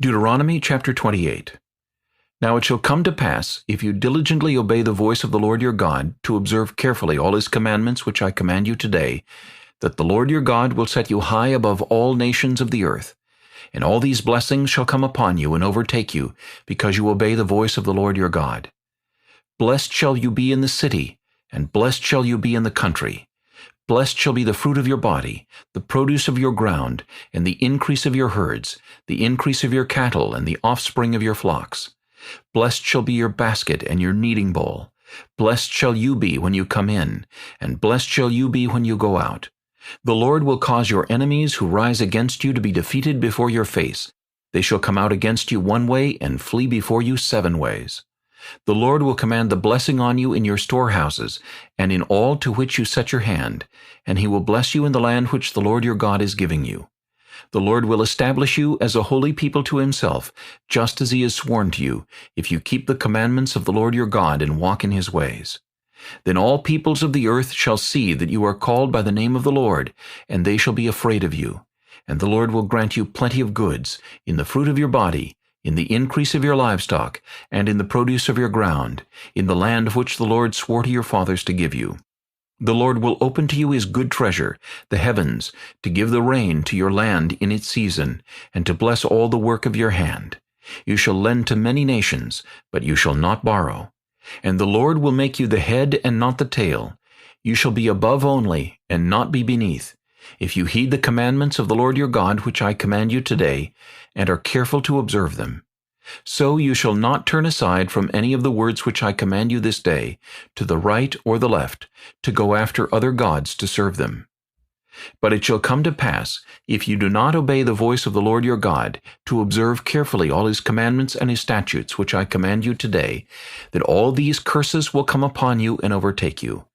Deuteronomy chapter 28. Now it shall come to pass, if you diligently obey the voice of the Lord your God, to observe carefully all his commandments which I command you today, that the Lord your God will set you high above all nations of the earth. And all these blessings shall come upon you and overtake you, because you obey the voice of the Lord your God. Blessed shall you be in the city, and blessed shall you be in the country. Blessed shall be the fruit of your body, the produce of your ground, and the increase of your herds, the increase of your cattle, and the offspring of your flocks. Blessed shall be your basket and your kneading bowl. Blessed shall you be when you come in, and blessed shall you be when you go out. The Lord will cause your enemies who rise against you to be defeated before your face. They shall come out against you one way and flee before you 7 ways. The Lord will command the blessing on you in your storehouses, and in all to which you set your hand, and he will bless you in the land which the Lord your God is giving you. The Lord will establish you as a holy people to himself, just as he has sworn to you, if you keep the commandments of the Lord your God and walk in his ways. Then all peoples of the earth shall see that you are called by the name of the Lord, and they shall be afraid of you. And the Lord will grant you plenty of goods, in the fruit of your body, in the increase of your livestock, and in the produce of your ground, in the land which the Lord swore to your fathers to give you. The Lord will open to you his good treasure, the heavens, to give the rain to your land in its season, and to bless all the work of your hand. You shall lend to many nations, but you shall not borrow. And the Lord will make you the head and not the tail. You shall be above only, and not be beneath, if you heed the commandments of the Lord your God which I command you today, and are careful to observe them. So you shall not turn aside from any of the words which I command you this day, to the right or the left, to go after other gods to serve them. But it shall come to pass, if you do not obey the voice of the Lord your God, to observe carefully all his commandments and his statutes which I command you today, that all these curses will come upon you and overtake you.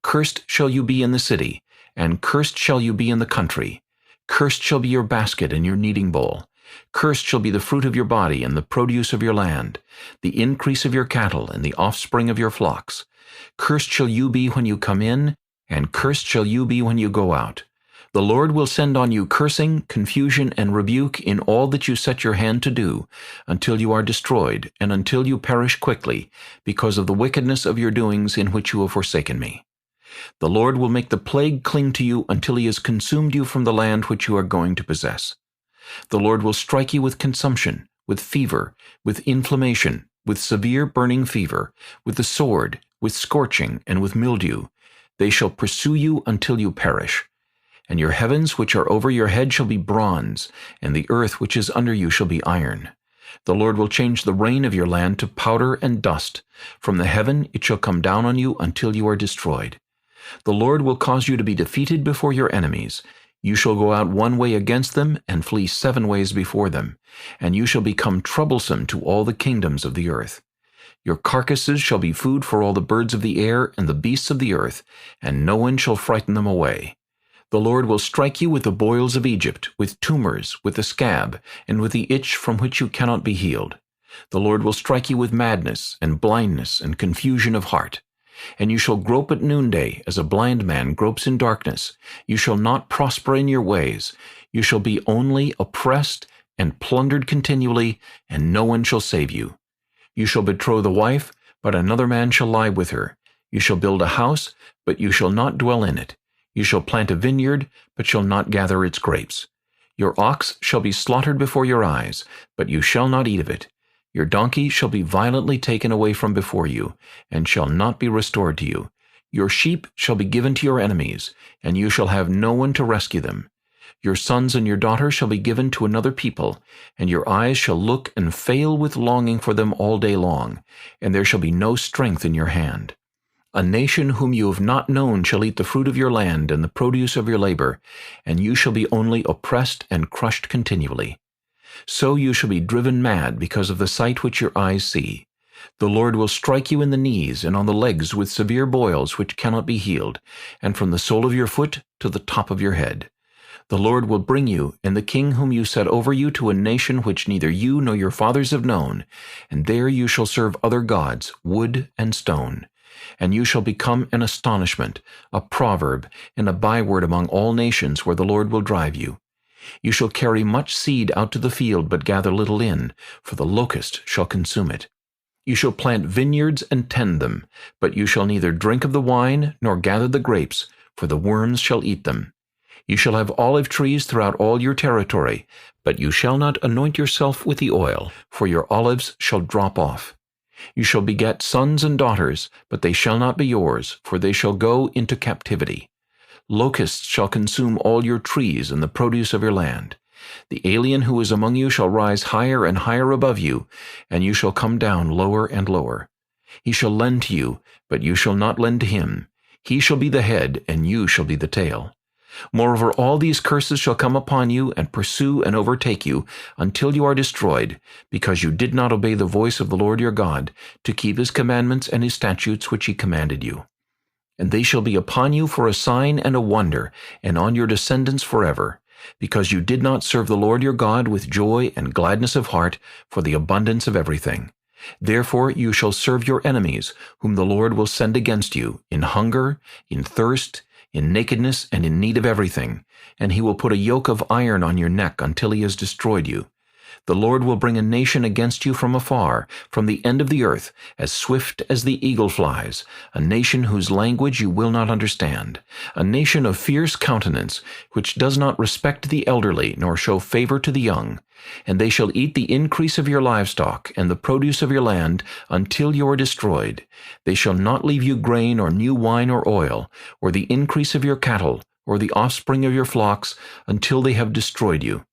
Cursed shall you be in the city, and cursed shall you be in the country. Cursed shall be your basket and your kneading bowl. Cursed shall be the fruit of your body and the produce of your land, the increase of your cattle and the offspring of your flocks. Cursed shall you be when you come in, and cursed shall you be when you go out. The Lord will send on you cursing, confusion, and rebuke in all that you set your hand to do, until you are destroyed, and until you perish quickly, because of the wickedness of your doings in which you have forsaken me. The Lord will make the plague cling to you until he has consumed you from the land which you are going to possess. The Lord will strike you with consumption, with fever, with inflammation, with severe burning fever, with the sword, with scorching, and with mildew. They shall pursue you until you perish. And your heavens which are over your head shall be bronze, and the earth which is under you shall be iron. The Lord will change the rain of your land to powder and dust. From the heaven it shall come down on you until you are destroyed. The Lord will cause you to be defeated before your enemies. You shall go out one way against them, and flee 7 ways before them, and you shall become troublesome to all the kingdoms of the earth. Your carcasses shall be food for all the birds of the air and the beasts of the earth, and no one shall frighten them away. The Lord will strike you with the boils of Egypt, with tumors, with the scab, and with the itch from which you cannot be healed. The Lord will strike you with madness, and blindness, and confusion of heart. And you shall grope at noonday, as a blind man gropes in darkness. You shall not prosper in your ways. You shall be only oppressed and plundered continually, and no one shall save you. You shall betroth a wife, but another man shall lie with her. You shall build a house, but you shall not dwell in it. You shall plant a vineyard, but shall not gather its grapes. Your ox shall be slaughtered before your eyes, but you shall not eat of it. Your donkey shall be violently taken away from before you, and shall not be restored to you. Your sheep shall be given to your enemies, and you shall have no one to rescue them. Your sons and your daughters shall be given to another people, and your eyes shall look and fail with longing for them all day long, and there shall be no strength in your hand. A nation whom you have not known shall eat the fruit of your land and the produce of your labor, and you shall be only oppressed and crushed continually. So you shall be driven mad because of the sight which your eyes see. The Lord will strike you in the knees and on the legs with severe boils which cannot be healed, and from the sole of your foot to the top of your head. The Lord will bring you and the king whom you set over you to a nation which neither you nor your fathers have known, and there you shall serve other gods, wood and stone. And you shall become an astonishment, a proverb, and a byword among all nations where the Lord will drive you. You shall carry much seed out to the field, but gather little in, for the locust shall consume it. You shall plant vineyards and tend them, but you shall neither drink of the wine nor gather the grapes, for the worms shall eat them. You shall have olive trees throughout all your territory, but you shall not anoint yourself with the oil, for your olives shall drop off. You shall beget sons and daughters, but they shall not be yours, for they shall go into captivity. Locusts shall consume all your trees and the produce of your land. The alien who is among you shall rise higher and higher above you, and you shall come down lower and lower. He shall lend to you, but you shall not lend to him. He shall be the head, and you shall be the tail. Moreover, all these curses shall come upon you and pursue and overtake you until you are destroyed, because you did not obey the voice of the Lord your God, to keep his commandments and his statutes which he commanded you. And they shall be upon you for a sign and a wonder, and on your descendants forever, because you did not serve the Lord your God with joy and gladness of heart for the abundance of everything. Therefore you shall serve your enemies, whom the Lord will send against you, in hunger, in thirst, in nakedness, and in need of everything, and he will put a yoke of iron on your neck until he has destroyed you. The Lord will bring a nation against you from afar, from the end of the earth, as swift as the eagle flies, a nation whose language you will not understand, a nation of fierce countenance, which does not respect the elderly, nor show favor to the young. And they shall eat the increase of your livestock, and the produce of your land, until you are destroyed. They shall not leave you grain, or new wine, or oil, or the increase of your cattle, or the offspring of your flocks, until they have destroyed you.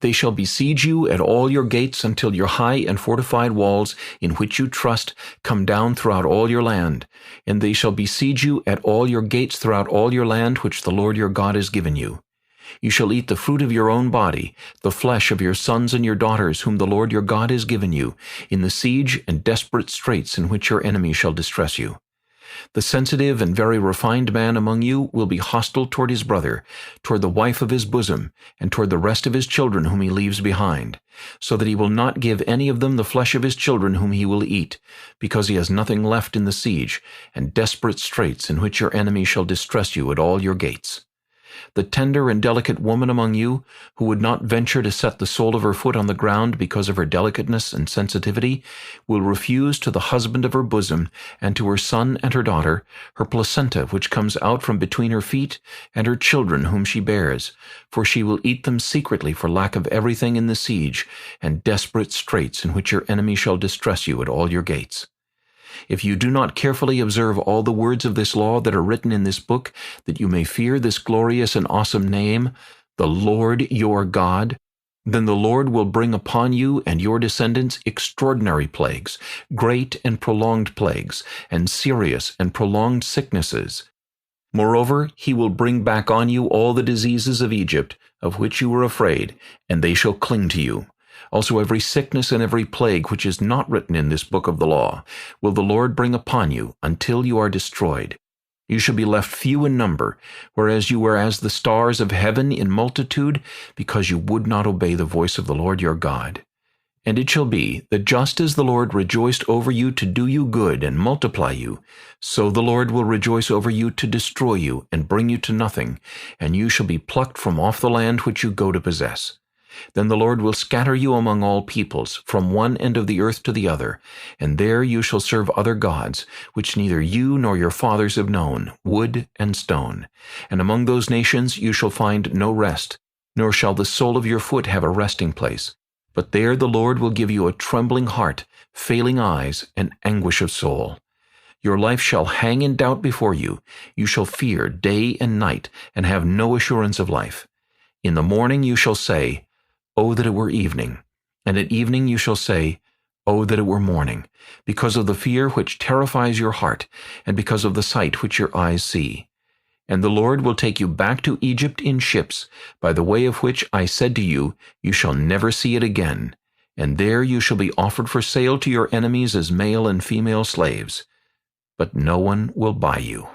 They shall besiege you at all your gates until your high and fortified walls, in which you trust, come down throughout all your land. And they shall besiege you at all your gates throughout all your land which the Lord your God has given you. You shall eat the fruit of your own body, the flesh of your sons and your daughters, whom the Lord your God has given you, in the siege and desperate straits in which your enemy shall distress you. The sensitive and very refined man among you will be hostile toward his brother, toward the wife of his bosom, and toward the rest of his children whom he leaves behind, so that he will not give any of them the flesh of his children whom he will eat, because he has nothing left in the siege and desperate straits in which your enemy shall distress you at all your gates. The tender and delicate woman among you, who would not venture to set the sole of her foot on the ground because of her delicateness and sensitivity, will refuse to the husband of her bosom, and to her son and her daughter, her placenta which comes out from between her feet, and her children whom she bears, for she will eat them secretly for lack of everything in the siege, and desperate straits in which your enemy shall distress you at all your gates. If you do not carefully observe all the words of this law that are written in this book, that you may fear this glorious and awesome name, the Lord your God, then the Lord will bring upon you and your descendants extraordinary plagues, great and prolonged plagues, and serious and prolonged sicknesses. Moreover, he will bring back on you all the diseases of Egypt, of which you were afraid, and they shall cling to you. Also every sickness and every plague which is not written in this book of the law will the Lord bring upon you until you are destroyed. You shall be left few in number, whereas you were as the stars of heaven in multitude, because you would not obey the voice of the Lord your God. And it shall be that just as the Lord rejoiced over you to do you good and multiply you, so the Lord will rejoice over you to destroy you and bring you to nothing, and you shall be plucked from off the land which you go to possess. Then the Lord will scatter you among all peoples, from one end of the earth to the other, and there you shall serve other gods, which neither you nor your fathers have known, wood and stone. And among those nations you shall find no rest, nor shall the sole of your foot have a resting place. But there the Lord will give you a trembling heart, failing eyes, and anguish of soul. Your life shall hang in doubt before you. You shall fear day and night, and have no assurance of life. In the morning you shall say, "Oh, that it were evening," and at evening you shall say, "Oh, that it were morning," because of the fear which terrifies your heart, and because of the sight which your eyes see. And the Lord will take you back to Egypt in ships, by the way of which I said to you, you shall never see it again. And there you shall be offered for sale to your enemies as male and female slaves. But no one will buy you.